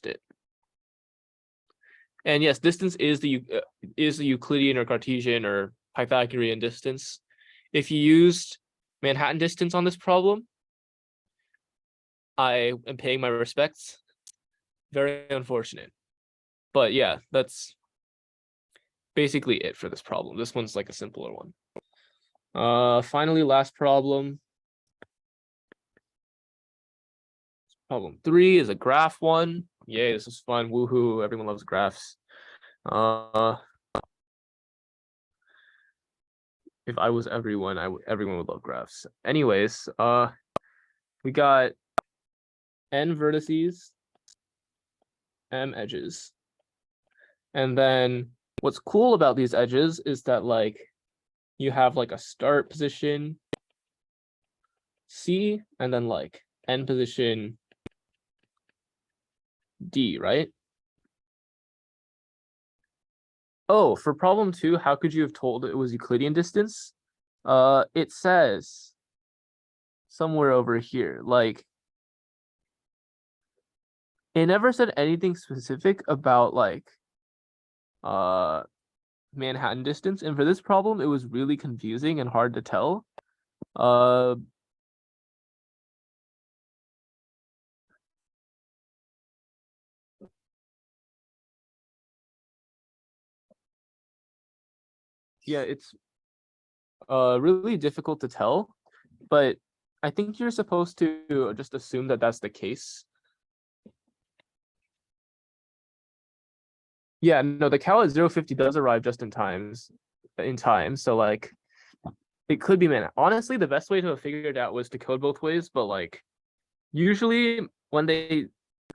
it. And yes, distance is the Euclidean or Cartesian or Pythagorean distance. If you used Manhattan distance on this problem, I am paying my respects. Very unfortunate. But yeah, that's basically it for this problem. This one's like a simpler one. Finally, last problem. Problem 3 is a graph one. Yay, this is fun. Woohoo, everyone loves graphs. If I was everyone, everyone would love graphs. Anyways, we got n vertices, m edges. And then what's cool about these edges is that like you have like a start position C and then like end position D, right? Oh, for problem 2, how could you have told it was Euclidean distance? It says somewhere over here, like it never said anything specific about like Manhattan distance, and for this problem it was really confusing and hard to tell. Yeah, it's really difficult to tell, but I think you're supposed to just assume that that's the case. Yeah, no, the cal at 050 does arrive just in time. So like it could be Manhattan. Honestly, the best way to have figured it out was to code both ways, but like usually when they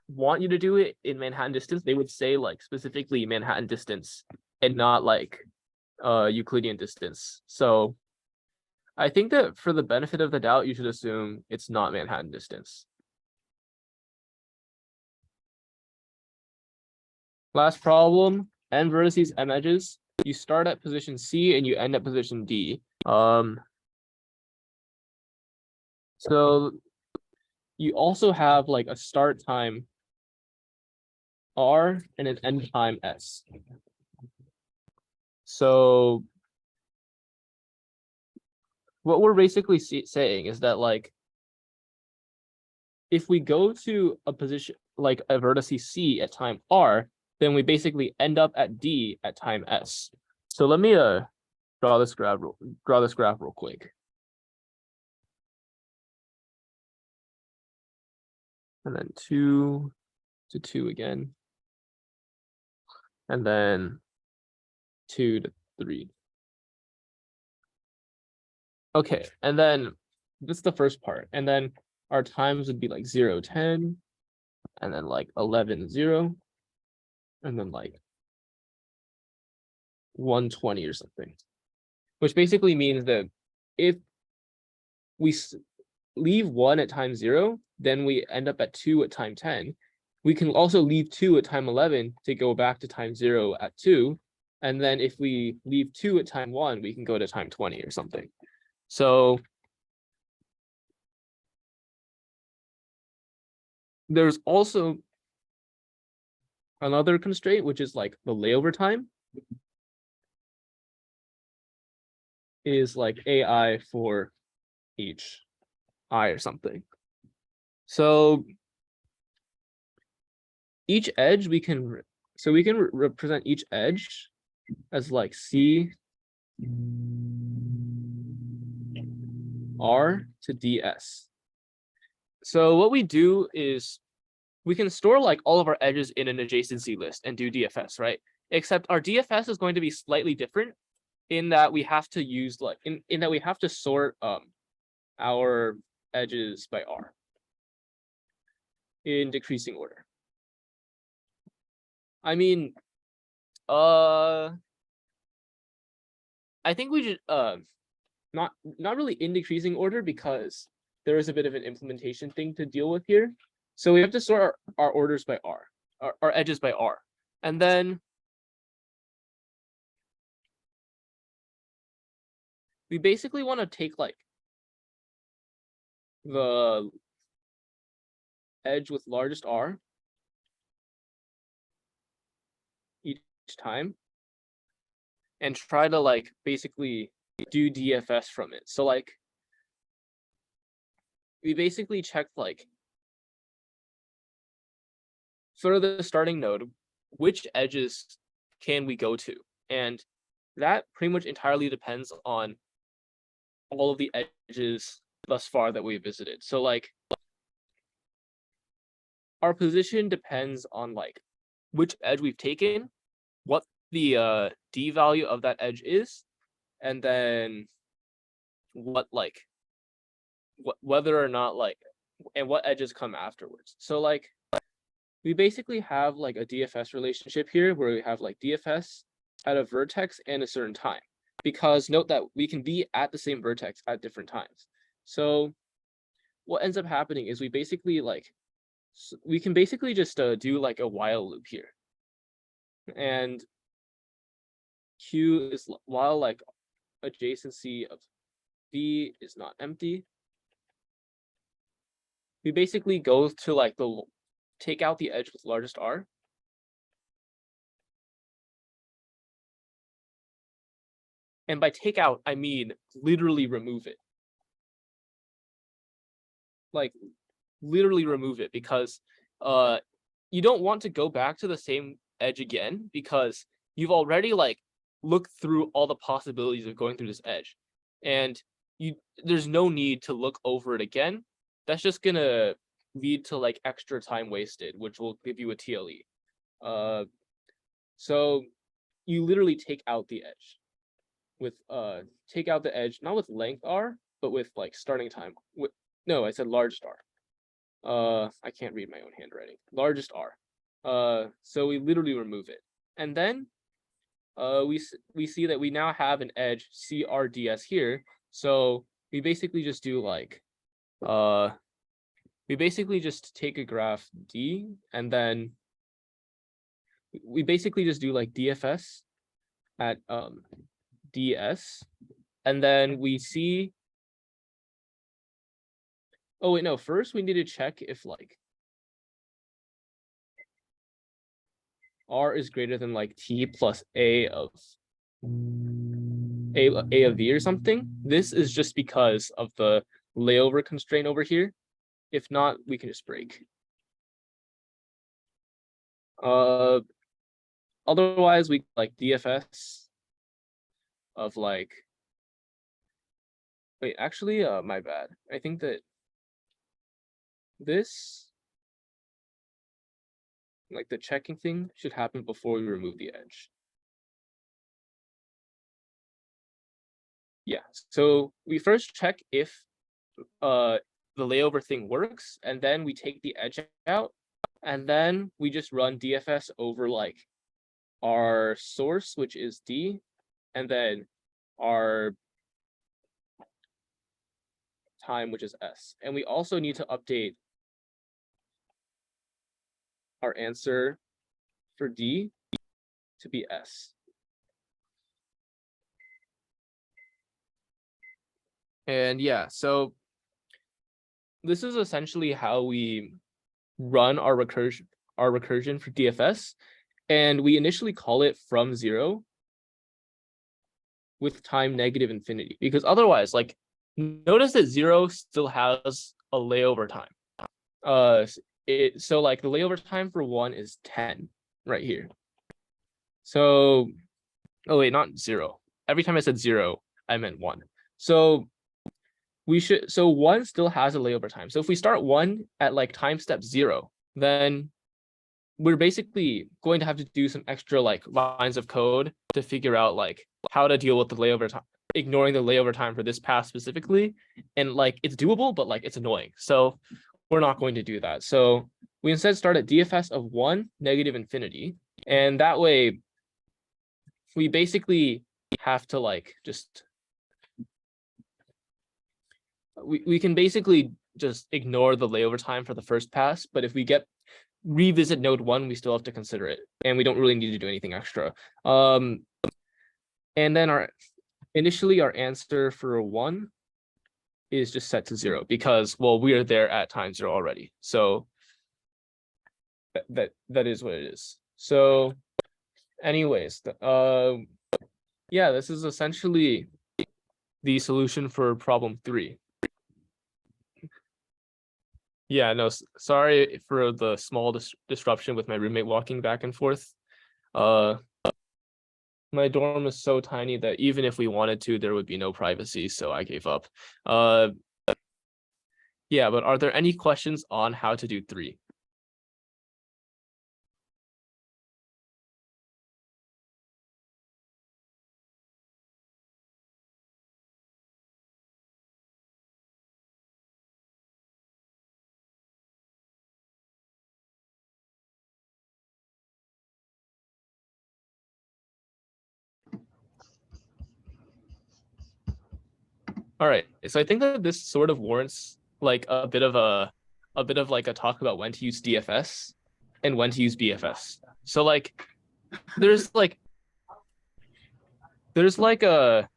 want you to do it in Manhattan distance, they would say like specifically Manhattan distance and not like Euclidean distance. So I think that for the benefit of the doubt, you should assume it's not Manhattan distance. Last problem, n vertices, m edges. You start at position C and you end at position D. So you also have like a start time R and an end time S. So what we're basically saying is that like if we go to a position like a vertice C at time R, then we basically end up at D at time S. So let me draw this graph real quick. And then 2 to 2 again. And then 2 to 3. Okay, and then this is the first part. And then our times would be like 0, 10, and then like 11, 0, and then like 120 or something. Which basically means that if we leave 1 at time 0, then we end up at 2 at time 10. We can also leave 2 at time 11 to go back to time 0 at 2. And then if we leave 2 at time 1, we can go to time 20 or something. So there's also another constraint, which is like the layover time is like AI for each I or something. So each edge we can represent each edge as like C R to DS. So what we do is we can store like all of our edges in an adjacency list and do DFS, right? Except our DFS is going to be slightly different in that we have to use like in that we have to sort our edges by R in decreasing order. I mean, I think we should not really in decreasing order because there is a bit of an implementation thing to deal with here. So we have to sort our orders by R, our edges by R. And then we basically want to take like the edge with largest R time and try to like basically do DFS from it. So like we basically checked like for the starting node, which edges can we go to? And that pretty much entirely depends on all of the edges thus far that we visited. So like our position depends on like which edge we've taken, what the D value of that edge is, and then what like whether or not like and what edges come afterwards. So like we basically have like a DFS relationship here where we have like DFS at a vertex and a certain time, because note that we can be at the same vertex at different times. So what ends up happening is we basically like we can basically just do like a while loop here, and Q is while like adjacency of V is not empty. We basically go to like the take out the edge with largest R. And by take out, I mean literally remove it. Like literally remove it, because you don't want to go back to the same edge again, because you've already like looked through all the possibilities of going through this edge, and there's no need to look over it again. That's just gonna lead to like extra time wasted, which will give you a TLE. So you literally take out the edge with take out the edge, not with length R, but with like starting time. No, I said largest R. I can't read my own handwriting. Largest R. So we literally remove it, and then we see that we now have an edge CRDS here. So we basically just do like we basically just take a graph D, and then we basically just do like DFS at DS, and then we see. Oh wait, no, first we need to check if like R is greater than like T plus A of V or something. This is just because of the layover constraint over here. If not, we can just break. Otherwise we like DFS of like, wait, actually, my bad. I think that this, like the checking thing, should happen before we remove the edge. Yeah, so we first check if the layover thing works, and then we take the edge out, and then we just run DFS over like our source, which is D, and then our time, which is S. And we also need to update our answer for D to be S. And yeah, so this is essentially how we run our recursion for DFS. And we initially call it from 0 with time negative infinity, because otherwise, like, notice that 0 still has a layover time. So like the layover time for 1 is 10 right here. So, oh wait, not 0. Every time I said 0, I meant 1. So so 1 still has a layover time. So if we start 1 at like time step 0, then we're basically going to have to do some extra like lines of code to figure out like how to deal with the layover time, ignoring the layover time for this path specifically. And like it's doable, but like it's annoying. So we're not going to do that. So we instead start at DFS of 1 negative infinity. And that way we basically have to like just, we can basically just ignore the layover time for the first pass. But if we revisit node 1, we still have to consider it, and we don't really need to do anything extra. And then initially our answer for 1 is just set to 0, because, well, we are there at time 0 already. So that is what it is. So Anyways, yeah, this is essentially the solution for problem 3. Yeah, no, sorry for the small disruption with my roommate walking back and forth. My dorm is so tiny that even if we wanted to, there would be no privacy, so I gave up. Yeah, but are there any questions on how to do 3? All right, so I think that this sort of warrants like a bit of like a talk about when to use DFS and when to use BFS. So like there's like a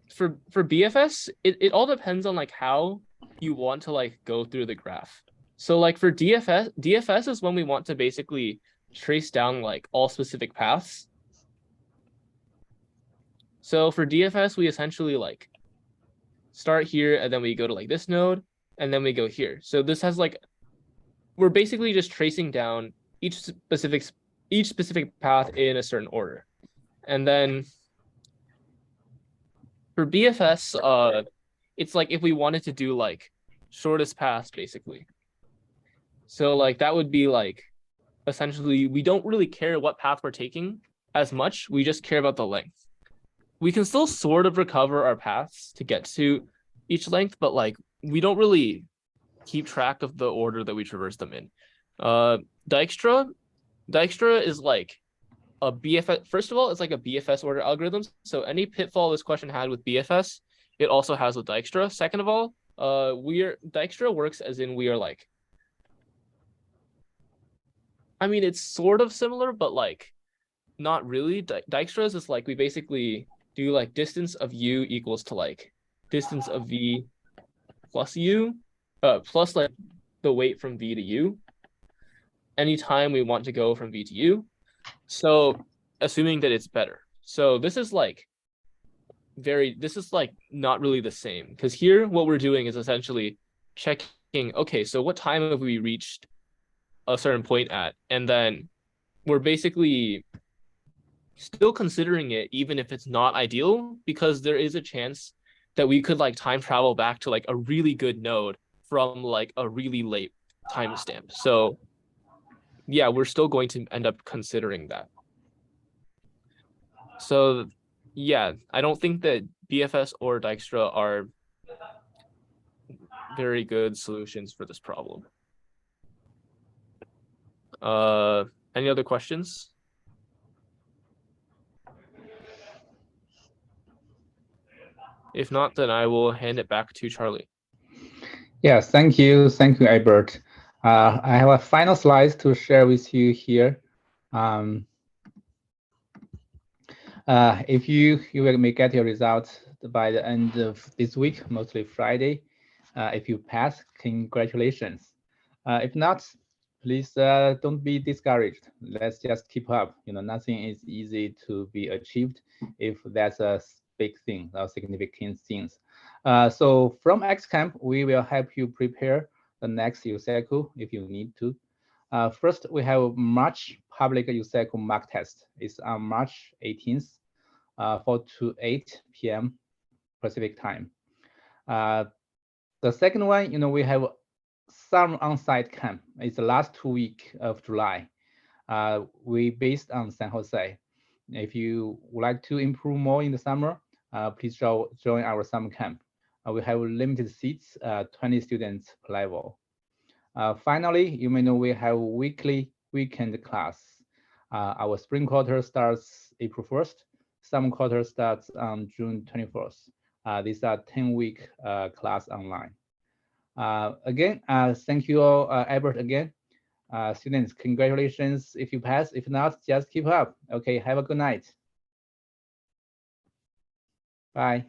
for BFS, it all depends on like how you want to like go through the graph. So like for DFS is when we want to basically trace down like all specific paths. So for DFS, we essentially like start here and then we go to like this node and then we go here. So this has like, we're basically just tracing down each specific path in a certain order. And then for BFS, it's like if we wanted to do like shortest path basically. So like that would be like essentially we don't really care what path we're taking as much. We just care about the length. We can still sort of recover our paths to get to each length, but like we don't really keep track of the order that we traverse them in. Dijkstra is like a BFS. First of all, it's like a BFS order algorithm. So any pitfall this question had with BFS, it also has with Dijkstra. Second of all, Dijkstra works as in we are like, I mean, it's sort of similar, but like not really. Dijkstra's is like we basically do like distance of u equals to like distance of v plus u, plus like the weight from v to u. Anytime we want to go from v to u. So assuming that it's better. So this is like not really the same because here what we're doing is essentially checking, okay, so what time have we reached a certain point at? And then we're basically still considering it even if it's not ideal because there is a chance that we could like time travel back to like a really good node from like a really late timestamp. So yeah, we're still going to end up considering that. So yeah, I don't think that BFS or Dijkstra are very good solutions for this problem. Any other questions? If not, then I will hand it back to Charlie. Yes, thank you, Albert. I have a final slide to share with you here. If you may get your results by the end of this week, mostly Friday. If you pass, congratulations. If not, please don't be discouraged. Let's just keep up. Nothing is easy to be achieved if that's a big thing, or significant things. So from XCamp, we will help you prepare the next USACO if you need to. First, we have March public USACO mock test. It's on March 18th, 4 to 8 p.m. Pacific time. The second one, we have some on-site camp. It's the last 2 weeks of July. We based on San Jose. If you would like to improve more in the summer, please join our summer camp. We have limited seats, 20 students per level. Finally, you may know we have weekly weekend class. Our spring quarter starts April 1st. Summer quarter starts on June 21st. These are 10-week class online. Again, thank you all, Albert, again. Students, congratulations if you pass. If not, just keep up. Okay, have a good night. Bye.